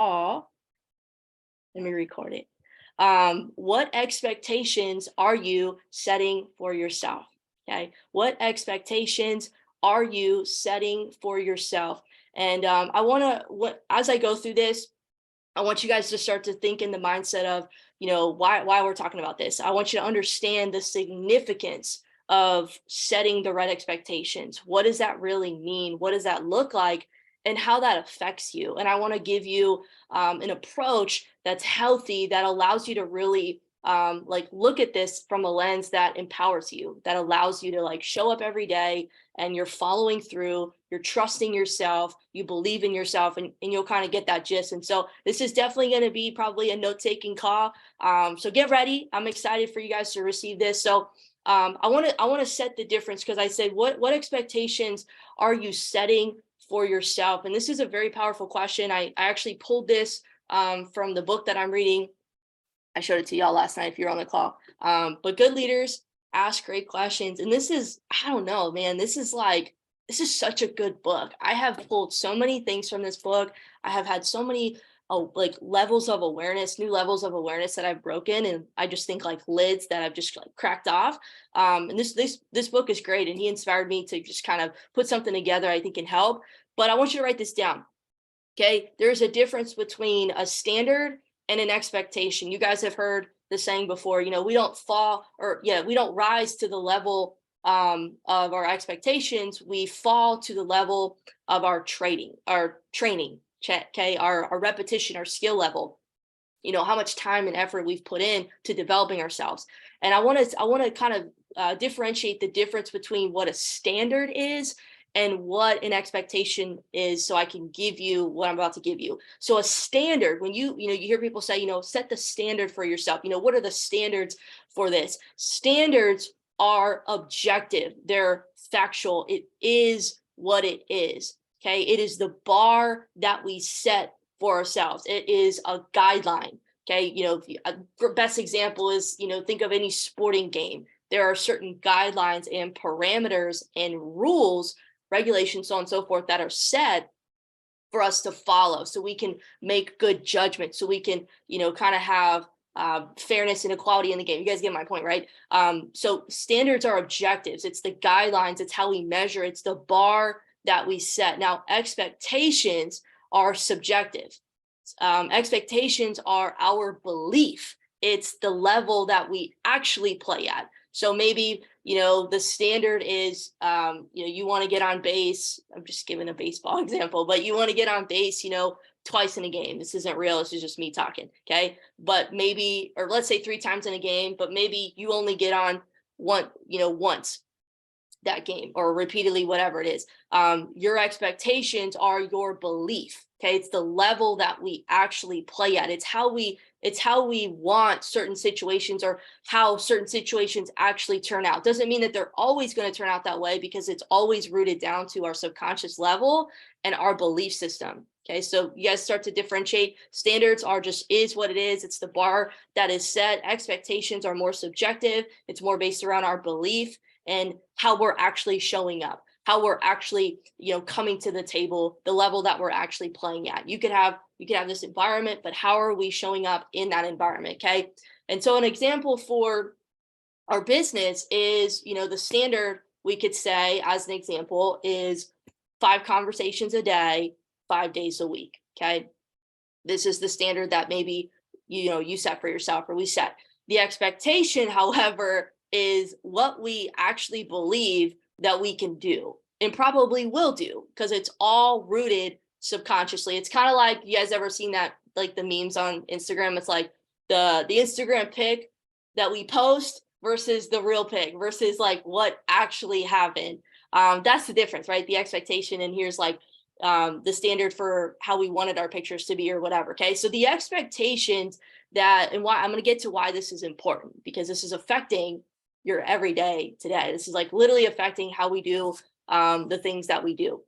call, let me record it. What expectations are you setting for yourself? Okay. What expectations are you setting for yourself? And I want to, as I go through this, I want you guys to start to think in the mindset of, why we're talking about this. I want you to understand the significance of setting the right expectations. What does that really mean? What does that look like? And how that affects you. And I want to give you an approach that's healthy, that allows you to really look at this from a lens that empowers you, that allows you to show up every day and you're following through, you're trusting yourself, you believe in yourself, and you'll kind of get that gist. And so this is definitely going to be probably a note-taking call. So get ready. I'm excited for you guys to receive this. So I want to set the difference, because I said, what expectations are you setting for yourself? And this is a very powerful question. I actually pulled this from the book that I'm reading. I showed it to y'all last night if you're on the call. But good leaders ask great questions. And this is, I don't know, man, this is such a good book. I have pulled so many things from this book. I have had so many levels of awareness, new levels of awareness that I've broken. And I just think lids that I've just cracked off. And this book is great. And he inspired me to just kind of put something together I think can help. But I want you to write this down. Okay. There's a difference between a standard and an expectation. You guys have heard the saying before, we don't we don't rise to the level of our expectations. We fall to the level of our training, okay, our repetition, our skill level, how much time and effort we've put in to developing ourselves. And I want to kind of differentiate the difference between what a standard is and what an expectation is, so I can give you what I'm about to give you. So a standard, when you hear people say, set the standard for yourself. What are the standards for this? Standards are objective. They're factual. It is what it is. Okay. It is the bar that we set for ourselves. It is a guideline. Okay. Best example is, think of any sporting game. There are certain guidelines and parameters and rules, regulations, so on and so forth, that are set for us to follow, so we can make good judgment, so we can, kind of have fairness and equality in the game. You guys get my point, right? So standards are objectives. It's the guidelines. It's how we measure. It's the bar that we set. Now, expectations are subjective. Expectations are our belief. It's the level that we actually play at. So maybe, the standard is, you want to get on base. I'm just giving a baseball example, but you want to get on base, twice in a game. This isn't real. This is just me talking. Okay. But maybe, or let's say 3 times in a game, but maybe you only get on once that game, or repeatedly, whatever it is. Your expectations are your belief. Okay. It's the level that we actually play at. It's how we want certain situations, or how certain situations actually turn out. Doesn't mean that they're always going to turn out that way, because it's always rooted down to our subconscious level and our belief system. Okay. So you guys start to differentiate. Standards are just is what it is. It's the bar that is set. Expectations are more subjective. It's more based around our belief and how we're actually showing up, how we're actually, coming to the table, the level that we're actually playing at. You could have this environment, but how are we showing up in that environment? Okay. And so an example for our business is, the standard, we could say as an example, is 5 conversations a day, 5 days a week. Okay. This is the standard that maybe, you set for yourself, or we set. The expectation, however, is what we actually believe that we can do, and probably will do, because it's all rooted subconsciously. It's kind of like, you guys ever seen that, the memes on Instagram? It's like the Instagram pic that we post versus the real pic, versus what actually happened. That's the difference, right? The expectation, and here's the standard for how we wanted our pictures to be, or whatever. Okay. So the expectations and why I'm going to get to why this is important, because this is affecting your everyday today. This is literally affecting how we do the things that we do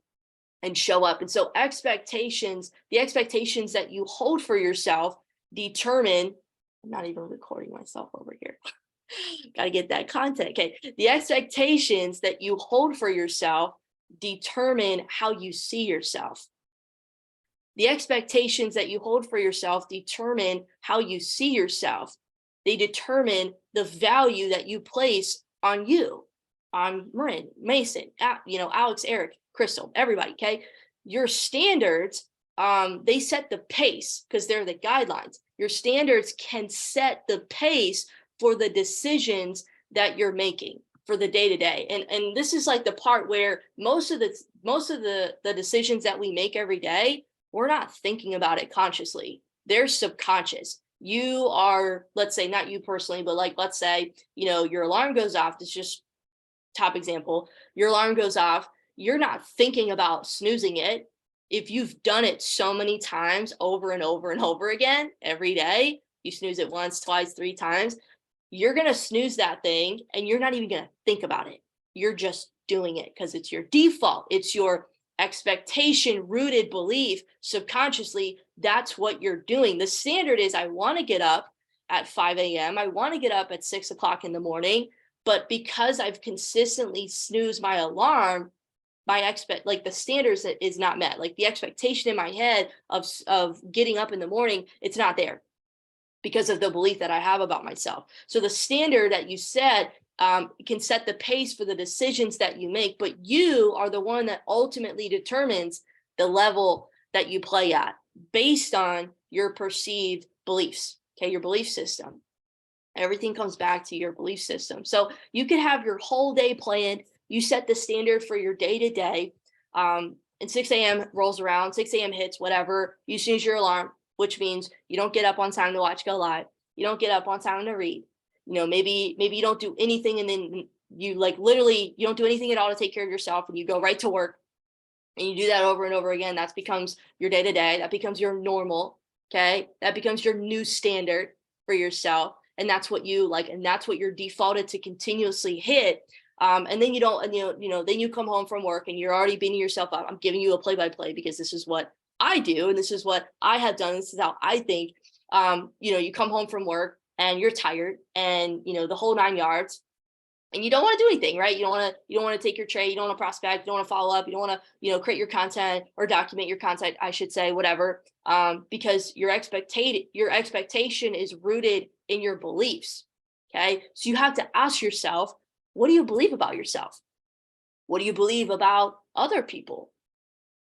and show up. And so the expectations that you hold for yourself determine, I'm not even recording myself over here. Got to get that content. Okay. The expectations that you hold for yourself determine how you see yourself. The expectations that you hold for yourself determine how you see yourself. They determine the value that you place on you, on Marin, Mason, Alex, Eric, Crystal, everybody. Okay. Your standards, they set the pace because they're the guidelines. Your standards can set the pace for the decisions that you're making for the day to day. And this is like the part where most of the decisions that we make every day, we're not thinking about it consciously. They're subconscious. You are, let's say, not you personally, but like, let's say, your alarm goes off. It's just top example. Your alarm goes off. You're not thinking about snoozing it. If you've done it so many times over and over and over again every day, you snooze it once, twice, 3 times, you're going to snooze that thing and you're not even going to think about it. You're just doing it because it's your default. It's your expectation rooted belief subconsciously. That's what you're doing. The standard is I want to get up at 5 a.m. I want to get up at 6 o'clock in the morning. But because I've consistently snoozed my alarm, the standards is not met. Like the expectation in my head of getting up in the morning, it's not there because of the belief that I have about myself. So the standard that you set can set the pace for the decisions that you make, but you are the one that ultimately determines the level that you play at based on your perceived beliefs, okay, your belief system. Everything comes back to your belief system. So you could have your whole day planned. You set the standard for your day to day. And 6 a.m. rolls around, 6 a.m. hits, whatever. You snooze your alarm, which means you don't get up on time to watch Go Live. You don't get up on time to read. Maybe you don't do anything, and then you literally you don't do anything at all to take care of yourself, and you go right to work. And you do that over and over again. That becomes your day to day. That becomes your normal. Okay. That becomes your new standard for yourself. And that's what you like, and that's what you're defaulted to continuously hit. And then you don't, and then you come home from work and you're already beating yourself up. I'm giving you a play-by-play because this is what I do, and this is what I have done. This is how I think. You come home from work and you're tired, and the whole 9 yards, and you don't want to do anything, right? You don't want to take your trade, you don't want to prospect, you don't want to follow up, you don't want to, create your content or document your content, I should say, whatever. Because your expectation is rooted in your beliefs. Okay. So you have to ask yourself, what do you believe about yourself? What do you believe about other people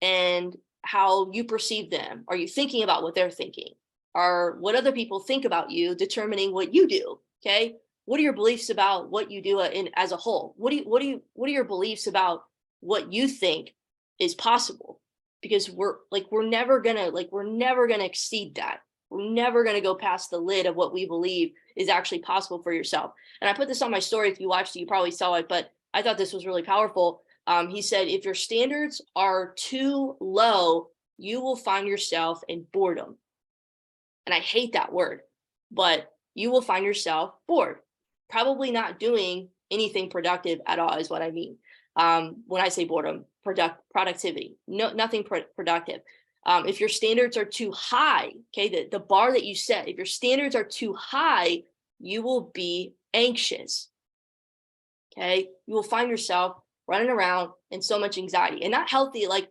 and how you perceive them? Are you thinking about what they're thinking? Or what other people think about you determining what you do? Okay. What are your beliefs about what you do as a whole? What are your beliefs about what you think is possible? Because we're never gonna exceed that. We're never gonna go past the lid of what we believe is actually possible for yourself. And I put this on my story. If you watched it, you probably saw it, but I thought this was really powerful. He said, if your standards are too low, you will find yourself in boredom. And I hate that word, but you will find yourself bored, probably not doing anything productive at all is what I mean. When I say boredom, productivity, nothing productive. If your standards are too high, okay, the bar that you set, if your standards are too high, you will be anxious. Okay, you will find yourself running around in so much anxiety, and not healthy. Like,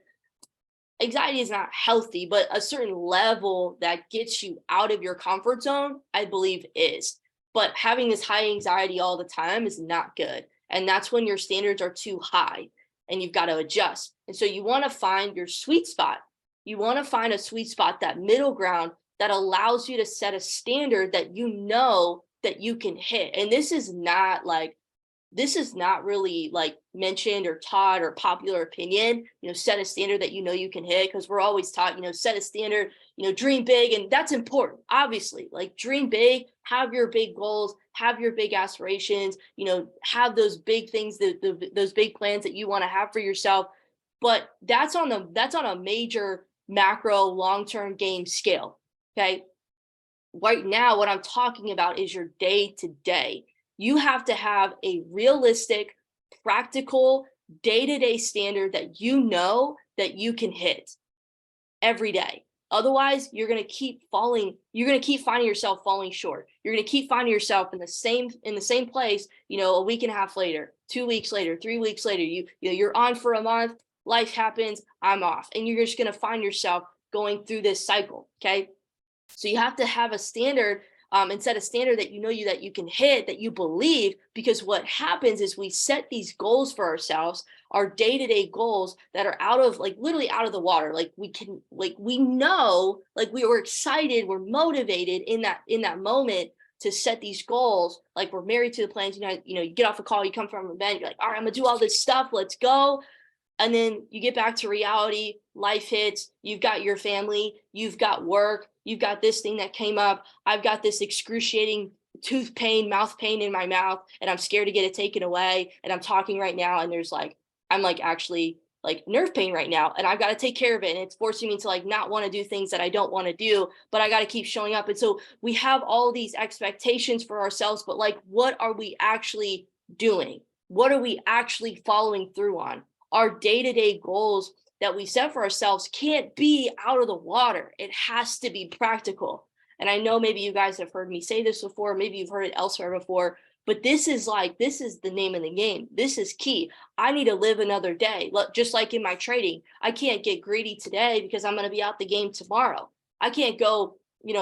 anxiety is not healthy, but a certain level that gets you out of your comfort zone, I believe, is. But having this high anxiety all the time is not good. And that's when your standards are too high and you've got to adjust. And so you want to find your sweet spot. You want to find a sweet spot, that middle ground that allows you to set a standard that you know that you can hit. And this is not really like mentioned or taught or popular opinion, set a standard that you can hit, because we're always taught, set a standard, dream big. And that's important, obviously. Like, dream big, have your big goals, have your big aspirations, have those big things, those big plans that you want to have for yourself. But that's on a major macro long-term game scale. Okay. Right now, what I'm talking about is your day to day. You have to have a realistic, practical, day-to-day standard that that you can hit every day. Otherwise, you're going to keep finding yourself falling short. You're going to keep finding yourself in the same place, a week and a half later, 2 weeks later, 3 weeks later. You're on for a month, life happens, I'm off. And you're just going to find yourself going through this cycle. Okay. So you have to have a standard and set a standard that that you can hit, that you believe, because what happens is we set these goals for ourselves, our day-to-day goals that are out of literally out of the water. Like we know, like we were excited, we're motivated in that moment to set these goals. Like we're married to the plans, you get off a call, you come from an event, you're like, all right, I'm gonna do all this stuff, let's go. And then you get back to reality, life hits, you've got your family, you've got work, you've got this thing that came up. I've got this excruciating tooth pain, mouth pain in my mouth, and I'm scared to get it taken away. And I'm talking right now, and I'm actually nerve pain right now, and I've got to take care of it. And it's forcing me to not want to do things that I don't want to do, but I got to keep showing up. And so we have all these expectations for ourselves, but what are we actually doing? What are we actually following through on? Our day-to-day goals that we set for ourselves can't be out of the water. It has to be practical. And I know maybe you guys have heard me say this before, maybe you've heard it elsewhere before, but this is the name of the game. This is key. I need to live another day. Just like in my trading, I can't get greedy today because I'm going to be out the game tomorrow. I can't go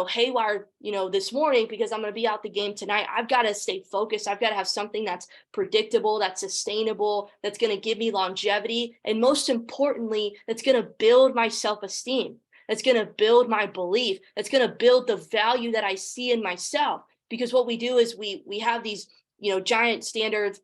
haywire, this morning because I'm going to be out the game tonight. I've got to stay focused. I've got to have something that's predictable, that's sustainable, that's going to give me longevity. And most importantly, that's going to build my self-esteem. That's going to build my belief. That's going to build the value that I see in myself. Because what we do is we have these, giant standards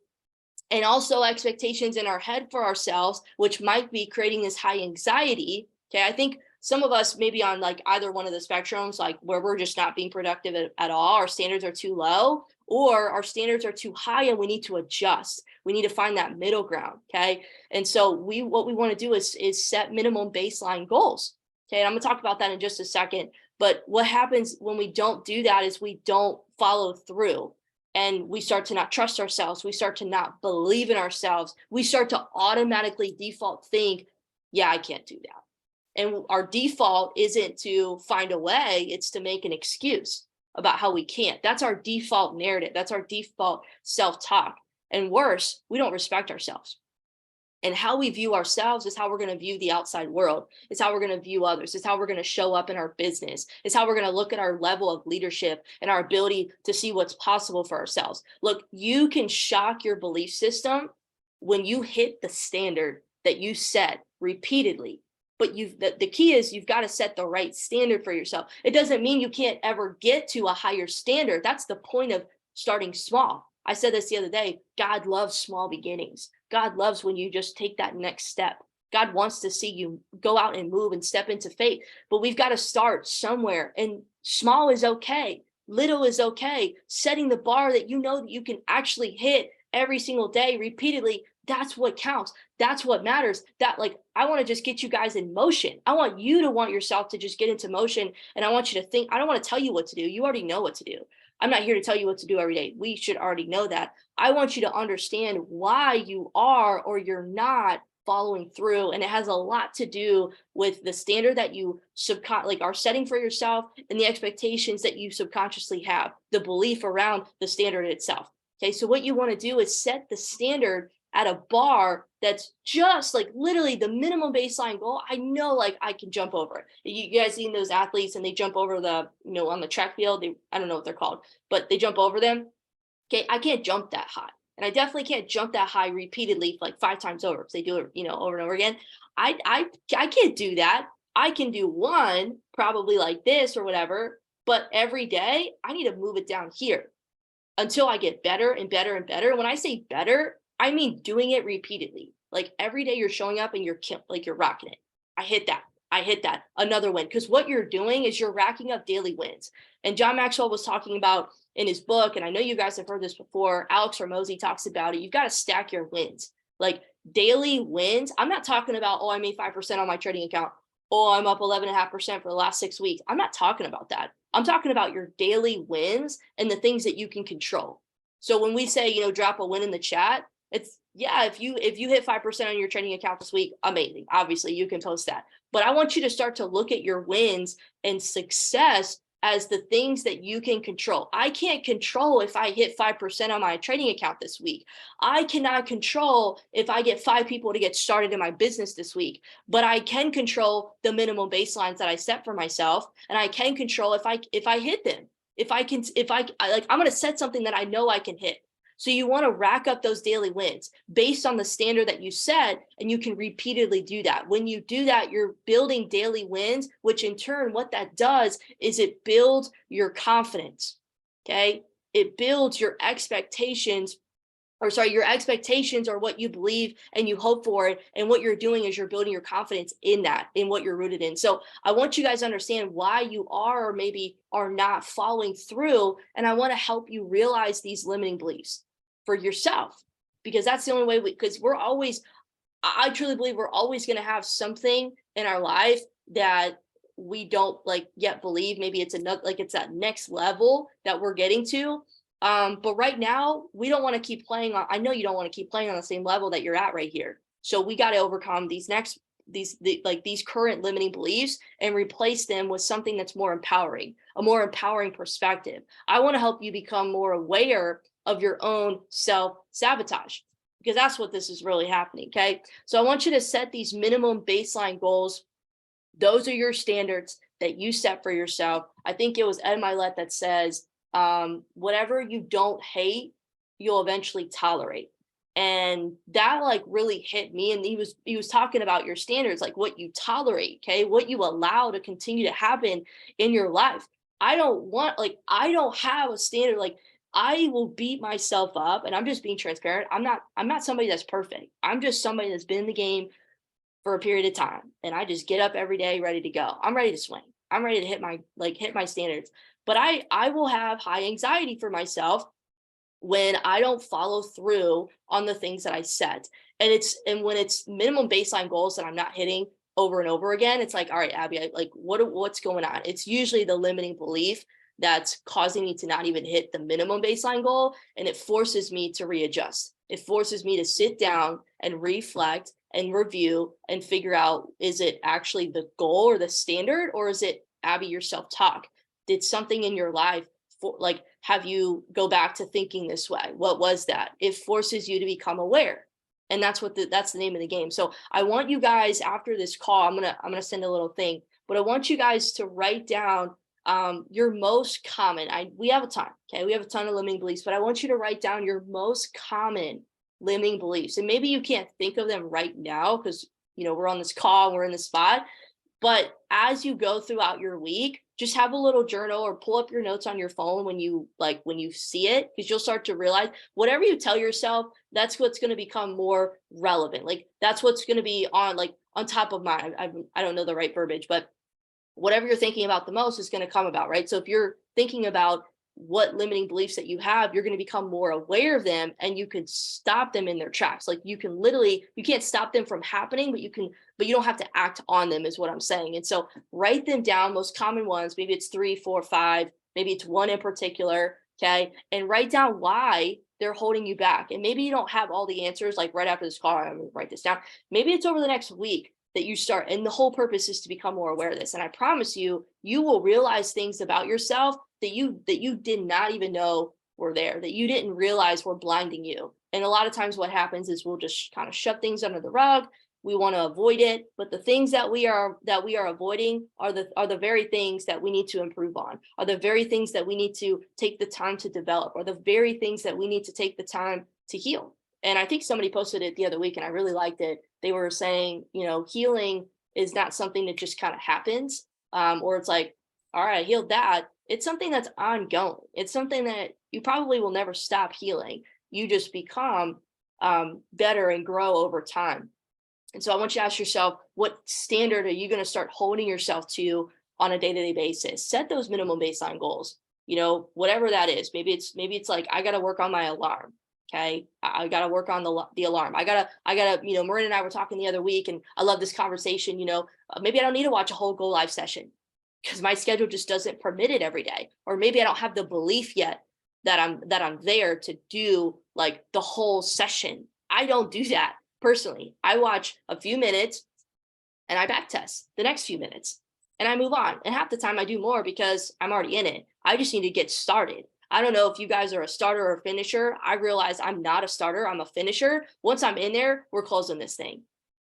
and also expectations in our head for ourselves, which might be creating this high anxiety. Okay. I think some of us maybe on either one of the spectrums, where we're just not being productive at all, our standards are too low, or our standards are too high and we need to adjust. We need to find that middle ground. Okay. And so what we want to do is set minimum baseline goals. Okay. And I'm going to talk about that in just a second. But what happens when we don't do that is we don't follow through. And we start to not trust ourselves. We start to not believe in ourselves. We start to automatically default think, yeah, I can't do that. And our default isn't to find a way, it's to make an excuse about how we can't. That's our default narrative. That's our default self-talk. And worse, we don't respect ourselves. And how we view ourselves is how we're going to view the outside world. It's how we're going to view others. It's how we're going to show up in our business. It's how we're going to look at our level of leadership and our ability to see what's possible for ourselves. Look, you can shock your belief system when you hit the standard that you set repeatedly. But the key is you've got to set the right standard for yourself. It doesn't mean you can't ever get to a higher standard. That's the point of starting small. I said this the other day. God loves small beginnings. God loves when you just take that next step. God wants to see you go out and move and step into faith. But we've got to start somewhere. And small is okay. Little is okay. Setting the bar that that you can actually hit every single day repeatedly. That's what counts. That's what matters. I want to just get you guys in motion. I want you to want yourself to just get into motion. And I want you to think, I don't want to tell you what to do. You already know what to do. I'm not here to tell you what to do every day. We should already know that. I want you to understand why you are or you're not following through. And it has a lot to do with the standard that you are setting for yourself and the expectations that you subconsciously have, the belief around the standard itself. Okay, so what you want to do is set the standard at a bar that's just literally the minimum baseline goal. I know I can jump over it. You guys seen those athletes and they jump over the, on the track field, I don't know what they're called, but they jump over them. Okay, I can't jump that high. And I definitely can't jump that high repeatedly 5 times over because they do it, over and over again. I can't do that. I can do one probably like this or whatever, but every day I need to move it down here until I get better and better and better. And when I say better, I mean doing it repeatedly. Every day you're showing up and you're rocking it. I hit that. Another win. Because what you're doing is you're racking up daily wins. And John Maxwell was talking about in his book, and I know you guys have heard this before, Alex Hormozi talks about it. You've got to stack your wins. Daily wins. I'm not talking about, I made 5% on my trading account. I'm up 11.5% for the last 6 weeks. I'm not talking about that. I'm talking about your daily wins and the things that you can control. So when we say, drop a win in the chat, it's, yeah, if you hit 5% on your trading account this week, amazing. Obviously, you can post that. But I want you to start to look at your wins and success as the things that you can control. I can't control if I hit 5% on my trading account this week. I cannot control if I get 5 people to get started in my business this week, but I can control the minimum baselines that I set for myself, and I can control if I hit them. I'm going to set something that I know I can hit. So you want to rack up those daily wins based on the standard that you set, and you can repeatedly do that. When you do that, you're building daily wins, which in turn, what that does is it builds your confidence. Okay. It builds your expectations, your expectations are what you believe and you hope for it. And what you're doing is you're building your confidence in that, in what you're rooted in. So I want you guys to understand why you are or maybe are not following through. And I want to help you realize these limiting beliefs for yourself, because that's the only way because I truly believe we're always going to have something in our life that we don't yet believe. Maybe it's it's that next level that we're getting to. But right now, we don't want to keep playing on. I know you don't want to keep playing on the same level that you're at right here. So we got to overcome these current limiting beliefs and replace them with something that's more empowering, a more empowering perspective. I want to help you become more aware of your own self-sabotage, because that's what this is really happening. Okay. So I want you to set these minimum baseline goals. Those are your standards that you set for yourself. I think it was Ed Milet that says, whatever you don't hate, you'll eventually tolerate. And that really hit me. And he was talking about your standards, like what you tolerate, okay, what you allow to continue to happen in your life. I don't have a standard. I will beat myself up, and I'm just being transparent. I'm not somebody that's perfect. I'm just somebody that's been in the game for a period of time, and I just get up every day ready to go. I'm ready to swing. I'm ready to hit my standards. But I will have high anxiety for myself when I don't follow through on the things that I set. And when it's minimum baseline goals that I'm not hitting over and over again, it's like, all right, Abby, what's going on? It's usually the limiting belief that's causing me to not even hit the minimum baseline goal. And it forces me to readjust. It forces me to sit down and reflect and review and figure out, is it actually the goal or the standard, or is it, Abby, your self-talk? Did something in your life have you go back to thinking this way? What was that? It forces you to become aware. And that's the name of the game. So I want you guys, after this call, I'm gonna send a little thing, but I want you guys to write down your most common. We have a ton, okay? We have a ton of limiting beliefs, but I want you to write down your most common limiting beliefs. And maybe you can't think of them right now because we're on this call, we're in the spot. But as you go throughout your week, just have a little journal or pull up your notes on your phone when you see it, because you'll start to realize whatever you tell yourself, that's what's going to become more relevant. That's what's going to be on top of mind. I don't know the right verbiage, but whatever you're thinking about the most is going to come about, right? So if you're thinking about what limiting beliefs that you have, you're going to become more aware of them, and you can stop them in their tracks. You can't stop them from happening, but you don't have to act on them, is what I'm saying. And so write them down, most common ones. Maybe it's 3, 4, 5, maybe it's one in particular. Okay. And write down why they're holding you back. And maybe you don't have all the answers right after this call. I'm going to write this down. Maybe it's over the next week that you start. And the whole purpose is to become more aware of this. And I promise you, you will realize things about yourself that you did not even know were there, that you didn't realize were blinding you. And a lot of times what happens is we'll just kind of shove things under the rug. We want to avoid it, but the things that we are avoiding are the very things that we need to improve on, are the very things that we need to take the time to develop, are the very things that we need to take the time to heal. And I think somebody posted it the other week, and I really liked it. They were saying, healing is not something that just kind of happens, or it's like, all right, I healed that. It's something that's ongoing. It's something that you probably will never stop healing. You just become better and grow over time. And so I want you to ask yourself, what standard are you going to start holding yourself to on a day-to-day basis? Set those minimum baseline goals, whatever that is. Maybe it's like, I got to work on my alarm. Okay. I got to work on the alarm. I gotta, Marin and I were talking the other week, and I love this conversation. Maybe I don't need to watch a whole Go Live session because my schedule just doesn't permit it every day. Or maybe I don't have the belief yet that I'm there to do the whole session. I don't do that personally. I watch a few minutes and I back test the next few minutes. and I move on. And half the time I do more because I'm already in it. I just need to get started. I don't know if you guys are a starter or a finisher. I realize I'm not a starter, I'm a finisher. Once I'm in there, we're closing this thing.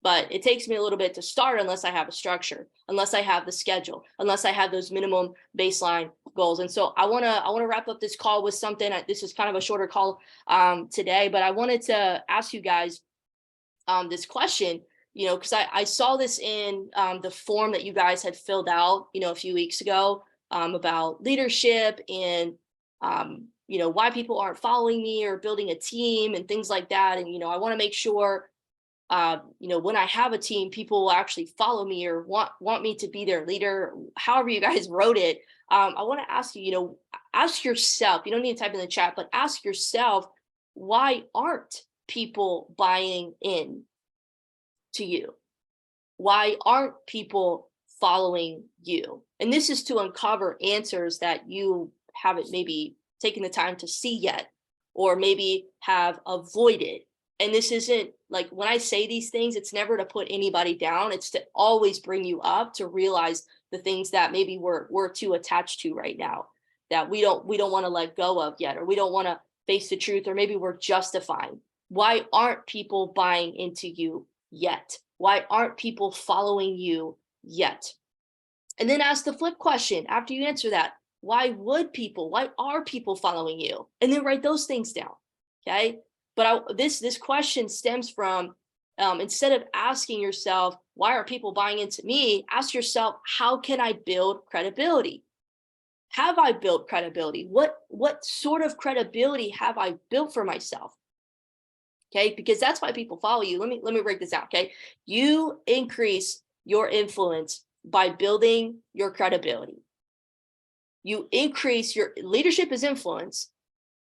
But it takes me a little bit to start unless I have a structure, unless I have the schedule, unless I have those minimum baseline goals. And so I want to wrap up this call with something. This is kind of a shorter call today, but I wanted to ask you guys this question, because I saw this in the form that you guys had filled out, a few weeks ago about leadership and why people aren't following me or building a team and things like that. And I want to make sure when I have a team, people will actually follow me or want me to be their leader, however you guys wrote it. I want to ask you, ask yourself, you don't need to type in the chat, but ask yourself, why aren't people buying in to you? Why aren't people following you? And this is to uncover answers that you haven't maybe taken the time to see yet, or maybe have avoided. And this isn't like, when I say these things, it's never to put anybody down. It's to always bring you up to realize the things that maybe we're too attached to right now, that we don't want to let go of yet, or we don't want to face the truth, or maybe we're justifying. Why aren't people buying into you yet? Why aren't people following you yet? And then ask the flip question after you answer that. Why are people following you? And then write those things down. Okay. But this question stems from, instead of asking yourself, why are people buying into me? Ask yourself, how can I build credibility? Have I built credibility? What sort of credibility have I built for myself? Okay, because that's why people follow you. Let me break this out. Okay, you increase your influence by building your credibility. You increase your leadership is influence.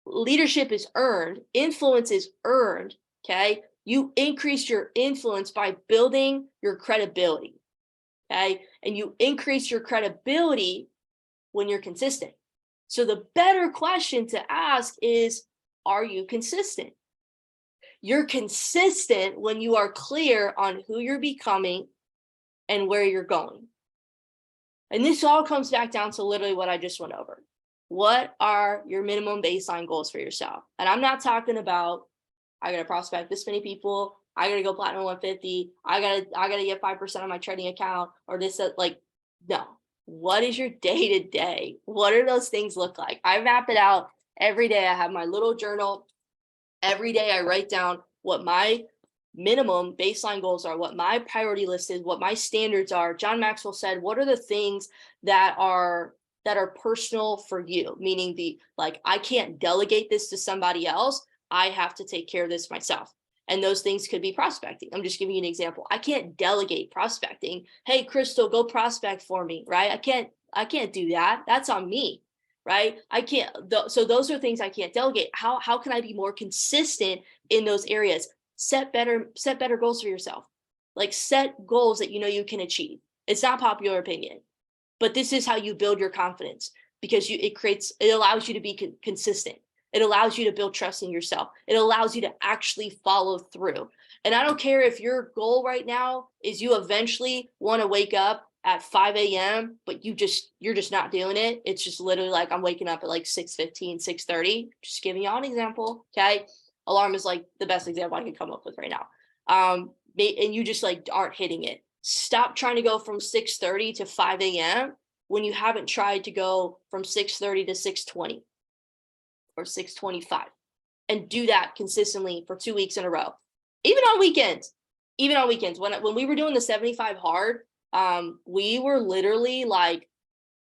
Leadership is earned. Influence is earned. Okay, you increase your influence by building your credibility. Okay, and you increase your credibility when you're consistent. So the better question to ask is, are you consistent? You're consistent when you are clear on who you're becoming and where you're going. And this all comes back down to literally what I just went over. What are your minimum baseline goals for yourself? And I'm not talking about, I got to prospect this many people, I got to go platinum 150, I got to get 5% on my trading account, or this, like, no. What is your day to day? What do those things look like? I map it out every day. I have my little journal. Every day I write down what my minimum baseline goals are, what my priority list is, what my standards are. John Maxwell said, what are the things that are personal for you? Meaning I can't delegate this to somebody else. I have to take care of this myself. And those things could be prospecting. I'm just giving you an example. I can't delegate prospecting. Hey, Crystal, go prospect for me, right? I can't do that. That's on me, right? I can't. So those are things I can't delegate. How can I be more consistent in those areas? Set better goals for yourself. Like, set goals that you can achieve. It's not popular opinion, but this is how you build your confidence, because it allows you to be consistent. It allows you to build trust in yourself. It allows you to actually follow through. And I don't care if your goal right now is you eventually want to wake up at 5 a.m., but you're just not doing it. It's just literally like, I'm waking up at like 6:15, 6:30, just giving y'all an example. Okay. Alarm is like the best example I can come up with right now. And you just like aren't hitting it. Stop trying to go from 6:30 to 5 a.m. when you haven't tried to go from 6:30 to 6:20 or 6:25, and do that consistently for 2 weeks in a row. Even on weekends, when we were doing the 75 hard, we were literally like,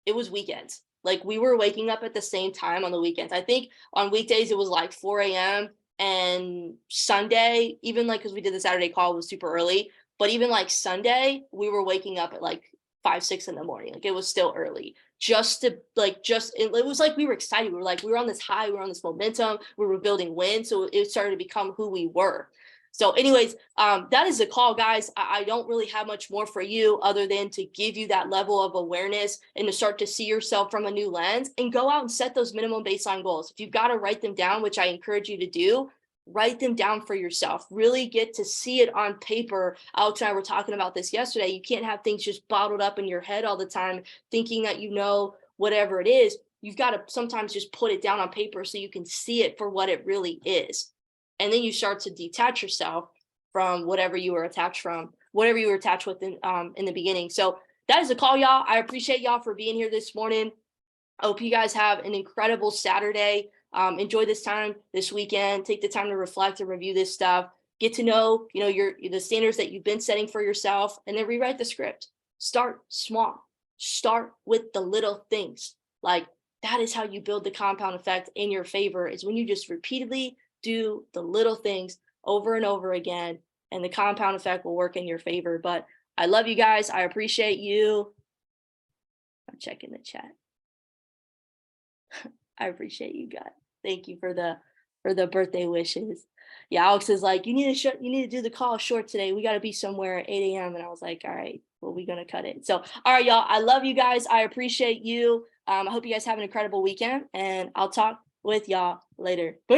it was weekends. Like, we were waking up at the same time on the weekends. I think on weekdays it was like 4 a.m. and Sunday, even like, because we did the Saturday call, was super early, but even like Sunday, we were waking up at like 5, 6 in the morning. Like, it was still early. It was like we were excited. We were on this high, we were on this momentum, we were building wins. So it started to become who we were. So anyways, that is the call, guys. I don't really have much more for you other than to give you that level of awareness and to start to see yourself from a new lens, and go out and set those minimum baseline goals. If you've got to write them down, which I encourage you to do, write them down for yourself. Really get to see it on paper. Alex and I were talking about this yesterday. You can't have things just bottled up in your head all the time, thinking that you know whatever it is. You've got to sometimes just put it down on paper so you can see it for what it really is. And then you start to detach yourself from whatever you were attached with in the beginning. So that is a call, y'all. I appreciate y'all for being here this morning. I hope you guys have an incredible Saturday. Enjoy this time this weekend. Take the time to reflect and review this stuff. Get to know, the standards that you've been setting for yourself, and then rewrite the script. Start small. Start with the little things. Like, that is how you build the compound effect in your favor, is when you just repeatedly do the little things over and over again, and the compound effect will work in your favor. But I love you guys. I appreciate you. I'm checking the chat. I appreciate you guys. Thank you for the birthday wishes. Yeah, Alex is like, you need to do the call short today. We got to be somewhere at 8 a.m. And I was like, all right, well, we're gonna cut it. So, all right, y'all. I love you guys. I appreciate you. I hope you guys have an incredible weekend, and I'll talk with y'all later. Bye.